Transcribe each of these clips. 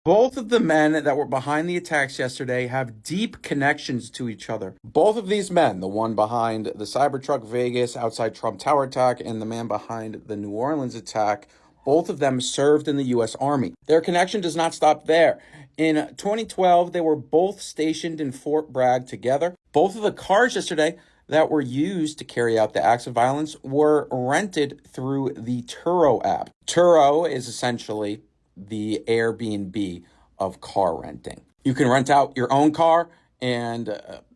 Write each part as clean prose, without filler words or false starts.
Both of the men that were behind the attacks yesterday have deep connections to each other. Both of these men, the one behind the Cybertruck Vegas outside Trump Tower attack and the man behind the New Orleans attack, both of them served in the U.S. Army. Their connection does not stop there. In 2012, they were both stationed in Fort Bragg together. Both of the cars yesterday that were used to carry out the acts of violence were rented through the Turo app. Turo is essentially the Airbnb of car renting. You can rent out your own car, and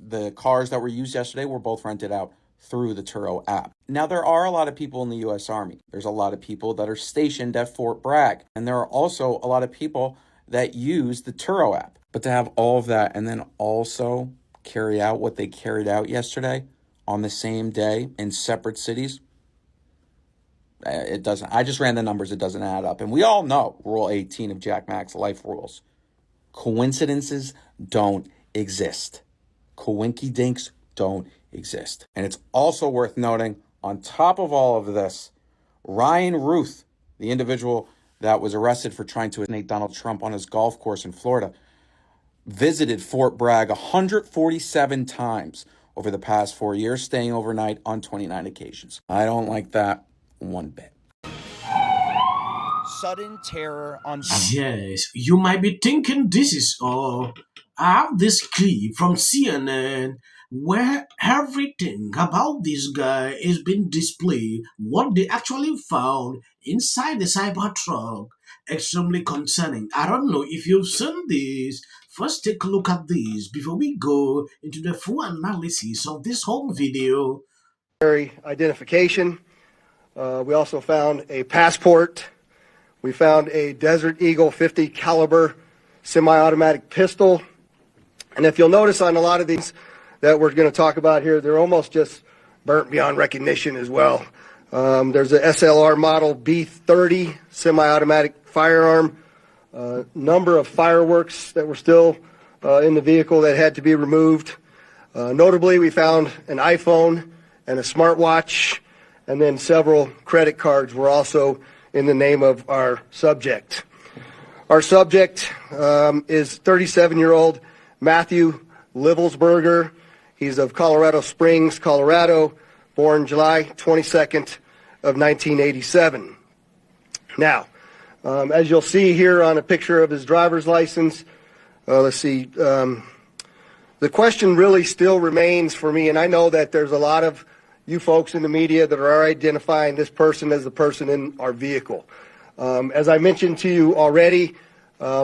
the cars that were used yesterday were both rented out through the Turo app. Now, there are a lot of people in the U.S. Army. There's a lot of people that are stationed at Fort Bragg, and there are also a lot of people that use the Turo app. But to have all of that and then also carry out what they carried out yesterday on the same day in separate cities, it doesn't. I just ran the numbers. It doesn't add up. And we all know Rule 18 of Jack Mack's life rules. Coincidences don't exist. Coinky dinks don't exist. And it's also worth noting, on top of all of this, Ryan Ruth, the individual that was arrested for trying to assassinate Donald Trump on his golf course in Florida, visited Fort Bragg 147 times over the past 4 years, staying overnight on 29 occasions. I don't like that one bit. Sudden terror on... Yes, you might be thinking this is all. I have this clip from CNN where everything about this guy is being displayed, what they actually found inside the Cybertruck. Extremely concerning. I don't know if you've seen this. First, take a look at this before we go into the full analysis of this whole video. Identification. We also found a passport. We found a Desert Eagle 50 caliber semi-automatic pistol. And if you'll notice on a lot of these that we're going to talk about here, they're almost just burnt beyond recognition as well. There's a SLR model B30 semi-automatic firearm. Number of fireworks that were still in the vehicle that had to be removed. Notably, we found an iPhone and a smartwatch, and then several credit cards were also in the name of our subject. Our subject is 37-year-old Matthew Livelsberger. He's of Colorado Springs, Colorado, born July 22nd of 1987. Now, as you'll see here on a picture of his driver's license, let's see, the question really still remains for me, and I know that there's a lot of you folks in the media that are identifying this person as the person in our vehicle. As I mentioned to you already,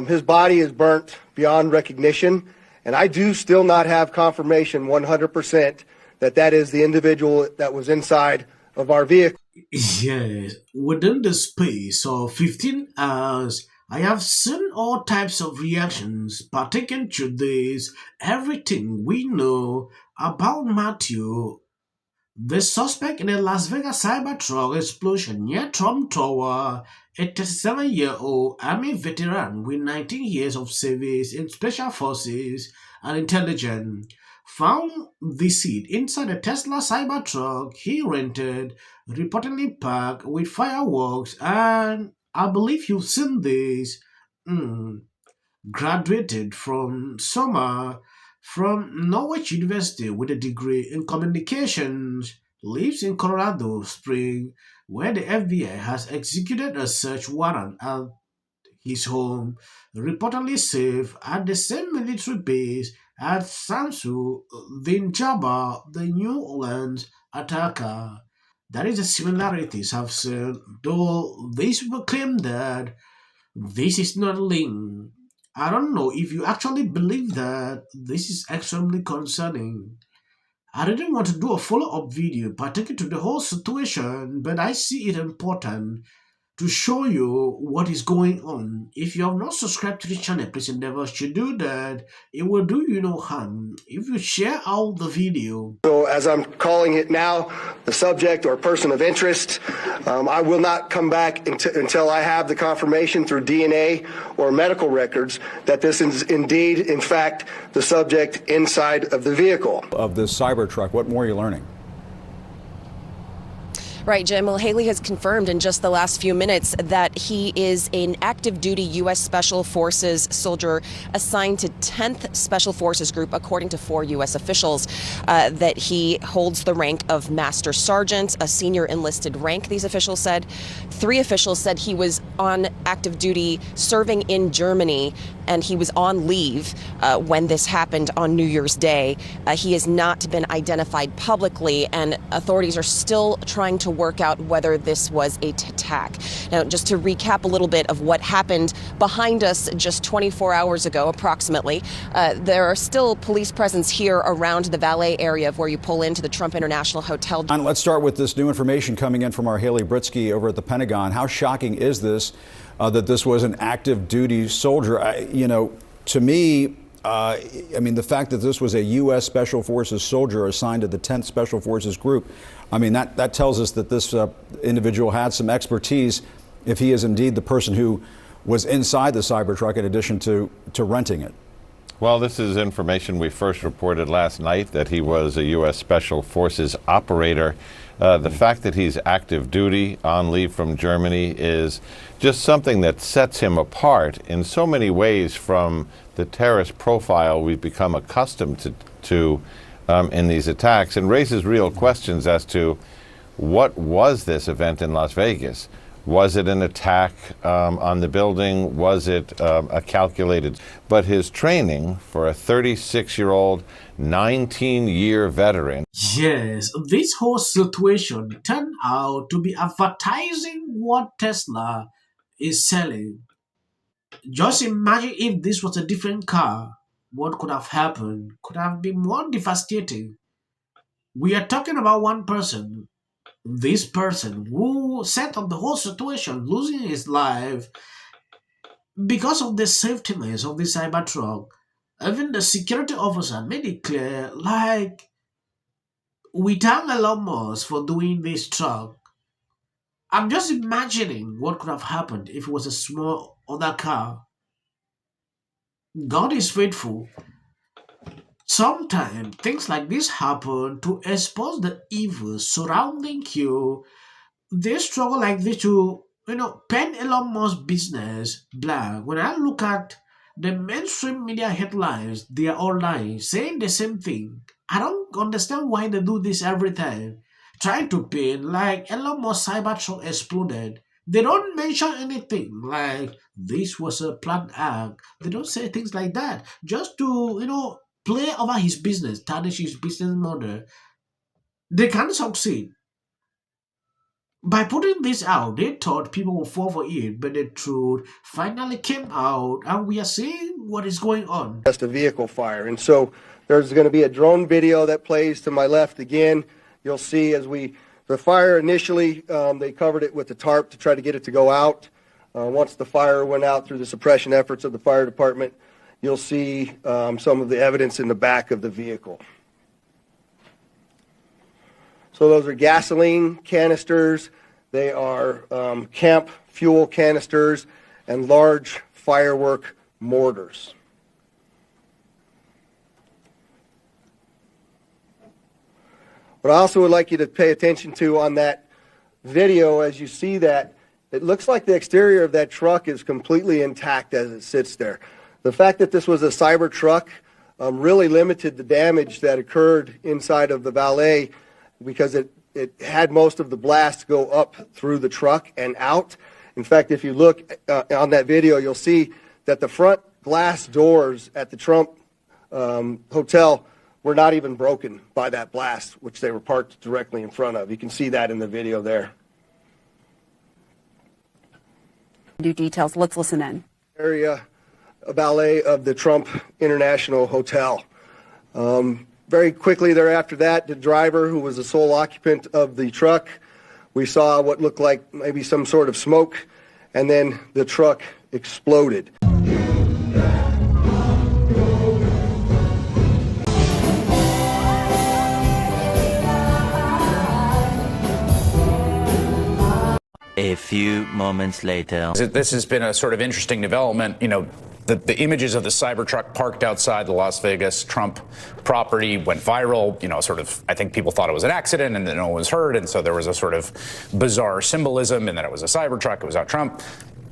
his body is burnt beyond recognition, and I do still not have confirmation 100% that that is the individual that was inside of our vehicle. Yes, within the space of 15 hours, I have seen all types of reactions pertaining to this, everything we know about Matthew, the suspect in the Las Vegas Cybertruck explosion near Trump Tower, a 37-year-old Army veteran with 19 years of service in Special Forces and Intelligence, found the seat inside a Tesla Cybertruck he rented, reportedly packed with fireworks, and I believe you've seen this. Graduated from Norwich University with a degree in communications, lives in Colorado Springs, where the FBI has executed a search warrant at his home, reportedly safe at the same military base at Samsu Vinjaba, the New Orleans attacker. That is the similarities I've seen, though these people claim that this is not linked. I don't know if you actually believe that. This is extremely concerning. I didn't want to do a follow-up video pertaining to the whole situation, but I see it important to show you what is going on. If you have not subscribed to the channel, please endeavor to do that. It will do you no harm if you share out the video. So as I'm calling it now, the subject or person of interest, I will not come back until I have the confirmation through DNA or medical records that this is indeed, in fact, the subject inside of the vehicle. Of this Cybertruck, what more are you learning? Right, Jim. Well, Haley has confirmed in just the last few minutes that he is an active duty U.S. Special Forces soldier assigned to 10th Special Forces Group, according to 4 U.S. officials, that he holds the rank of Master Sergeant, a senior enlisted rank, these officials said. 3 officials said he was on active duty serving in Germany, and he was on leave when this happened on New Year's Day. He has not been identified publicly, and authorities are still trying to work out whether this was a attack. Now, just to recap a little bit of what happened behind us just 24 hours ago, approximately, there are still police presence here around the valet area of where you pull into the Trump International Hotel. And let's start with this new information coming in from our Haley Britsky over at the Pentagon. How shocking is this, that this was an active duty soldier? To me, I mean, the fact that this was a U.S. Special Forces soldier assigned to the 10th Special Forces Group, I mean, that tells us that this individual had some expertise if he is indeed the person who was inside the Cybertruck in addition to renting it. Well, this is information we first reported last night, that he was a U.S. Special Forces operator. The fact that he's active duty on leave from Germany is just something that sets him apart in so many ways from the terrorist profile we've become accustomed to in these attacks, and raises real questions as to what was this event in Las Vegas. Was it an attack on the building? Was it a calculated? But his training for a 36-year-old, 19-year veteran. Yes, this whole situation turned out to be advertising what Tesla is selling. Just imagine if this was a different car. What could have happened? Could have been more devastating. We are talking about one person. This person who set up the whole situation, losing his life because of the safetyness of the Cybertruck. Even the security officer made it clear, like, we thank Elon Musk for doing this truck. I'm just imagining what could have happened if it was a small other car. God is faithful. Sometimes things like this happen to expose the evil surrounding you. They struggle like this to, pen Elon Musk's business black. When I look at the mainstream media headlines, they are all lying, saying the same thing. I don't understand why they do this every time. Trying to pin like Elon Musk Cybertruck exploded. They don't mention anything like this was a planned act. They don't say things like that. Just to, play over his business, tarnish his business model. They can't succeed. By putting this out, they thought people would fall for it, but the truth finally came out, and we are seeing what is going on. Just a vehicle fire. And so there's going to be a drone video that plays to my left again. You'll see as the fire initially, they covered it with the tarp to try to get it to go out. Once the fire went out through the suppression efforts of the fire department, you'll see some of the evidence in the back of the vehicle. So those are gasoline canisters. They are camp fuel canisters and large firework mortars. What I also would like you to pay attention to on that video, as you see that, it looks like the exterior of that truck is completely intact as it sits there. The fact that this was a Cybertruck really limited the damage that occurred inside of the valet, because it had most of the blast go up through the truck and out. In fact, if you look on that video, you'll see that the front glass doors at the Trump hotel were not even broken by that blast, which they were parked directly in front of. You can see that in the video there. Do details. Let's listen in. Area valet of the Trump International Hotel. Very quickly thereafter that, the driver, who was the sole occupant of the truck, we saw what looked like maybe some sort of smoke, and then the truck exploded. A few moments later. This has been a sort of interesting development. The images of the Cybertruck parked outside the Las Vegas Trump property went viral. You know, sort of, I think people thought it was an accident and then no one was hurt. And so there was a sort of bizarre symbolism and that it was a Cybertruck, it was not Trump.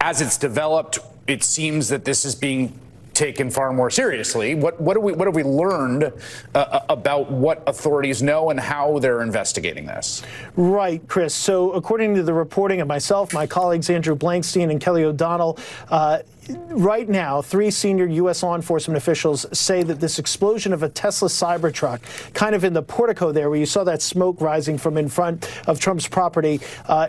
As it's developed, it seems that this is being taken far more seriously. What have we learned about what authorities know and how they're investigating this? Right, Chris. So according to the reporting of myself, my colleagues Andrew Blankstein and Kelly O'Donnell, right now, 3 senior U.S. law enforcement officials say that this explosion of a Tesla Cybertruck, kind of in the portico there where you saw that smoke rising from in front of Trump's property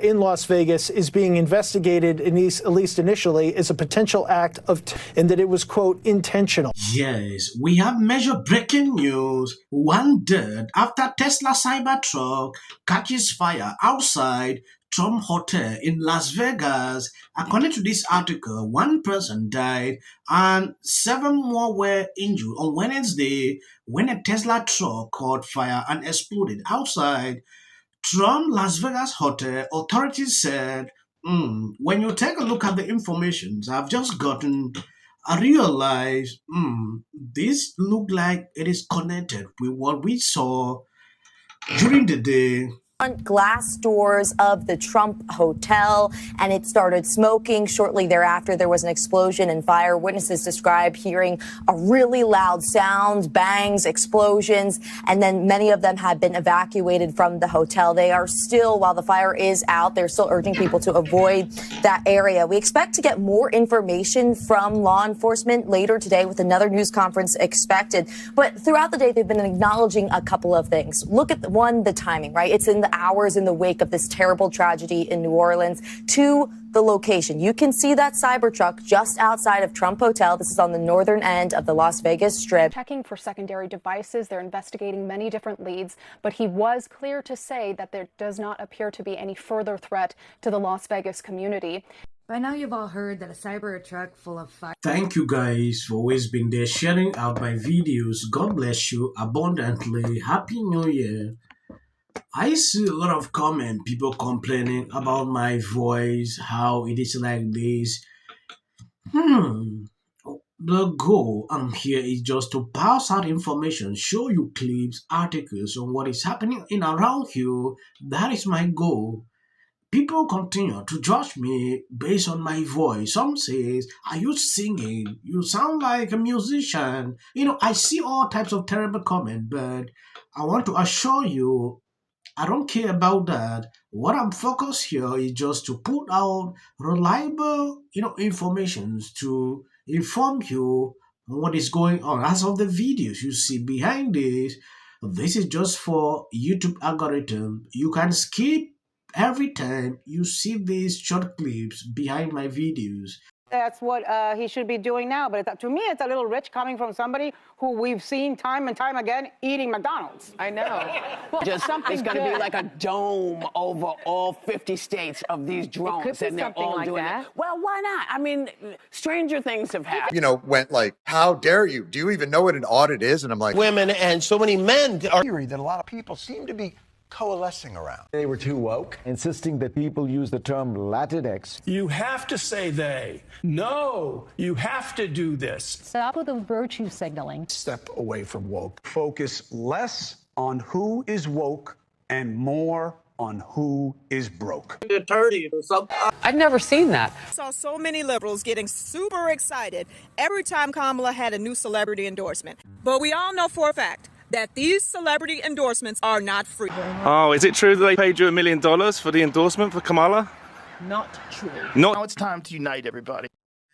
in Las Vegas, is being investigated, at least initially, as a potential act of, and that it was, quote, intentional. Yes, we have major breaking news. One dead after Tesla Cybertruck catches fire outside Trump Hotel in Las Vegas. According to this article, 1 person died and 7 more were injured on Wednesday when a Tesla truck caught fire and exploded outside Trump Las Vegas Hotel. Authorities said, when you take a look at the information I've just gotten, I realize this looked like it is connected with what we saw during the day. Glass doors of the Trump Hotel, and it started smoking. Shortly thereafter, there was an explosion and fire. Witnesses describe hearing a really loud sound, bangs, explosions, and then many of them have been evacuated from the hotel. They are still, while the fire is out, they're still urging people to avoid that area. We expect to get more information from law enforcement later today with another news conference expected. But throughout the day, they've been acknowledging a couple of things. Look at the timing, right? It's in the hours in the wake of this terrible tragedy in New Orleans. 2, the location. You can see that Cybertruck just outside of Trump Hotel. This is on the northern end of the Las Vegas Strip. Checking for secondary devices. They're investigating many different leads, but he was clear to say that there does not appear to be any further threat to the Las Vegas community. By now you've all heard that a Cybertruck full of fire. Thank you guys for always being there sharing out my videos. God bless you abundantly. Happy New Year. I see a lot of comment, people complaining about my voice, how it is like this. The goal here is just to pass out information, show you clips, articles on what is happening in around you. That is my goal. People continue to judge me based on my voice. Some says, are you singing? You sound like a musician. You know, I see all types of terrible comments, but I want to assure you, I don't care about that. What I'm focused here is just to put out reliable, information to inform you what is going on. As of the videos you see behind this is just for YouTube algorithm. You can skip every time you see these short clips behind my videos. That's what he should be doing now. But to me, it's a little rich coming from somebody who we've seen time and time again eating McDonald's. I know. Well, just something's going to be like a dome over all 50 states of these drones, and they're all doing it. Well, why not? I mean, stranger things have happened. Went like, how dare you? Do you even know what an audit is? And I'm like, women and so many men are theory that a lot of people seem to be coalescing around. They were too woke, insisting that people use the term Latinx. You have to say they. No, you have to do this. Stop with the virtue signaling. Step away from woke. Focus less on who is woke and more on who is broke. I've never seen that. I saw so many liberals getting super excited every time Kamala had a new celebrity endorsement. But we all know for a fact that these celebrity endorsements are not free. Oh, is it true that they paid you $1 million for the endorsement for Kamala? Not true. Now it's time to unite everybody.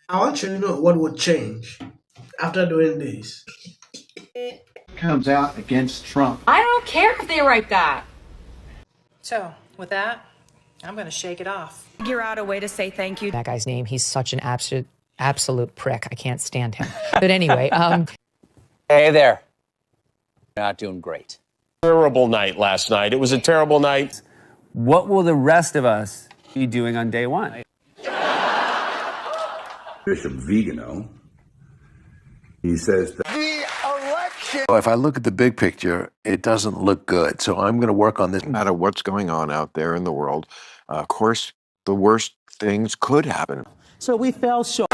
I want you to know what would change after doing this. Comes out against Trump. I don't care if they write that. So, with that, I'm going to shake it off. Figure out a way to say thank you. That guy's name, he's such an absolute prick. I can't stand him. But anyway. Hey there. Not doing great. Terrible night last night. It was a terrible night. What will the rest of us be doing on day one? Bishop Vigano, he says that the election. if I look at the big picture, it doesn't look good. So I'm going to work on this. No matter what's going on out there in the world, of course, the worst things could happen. So we fell short.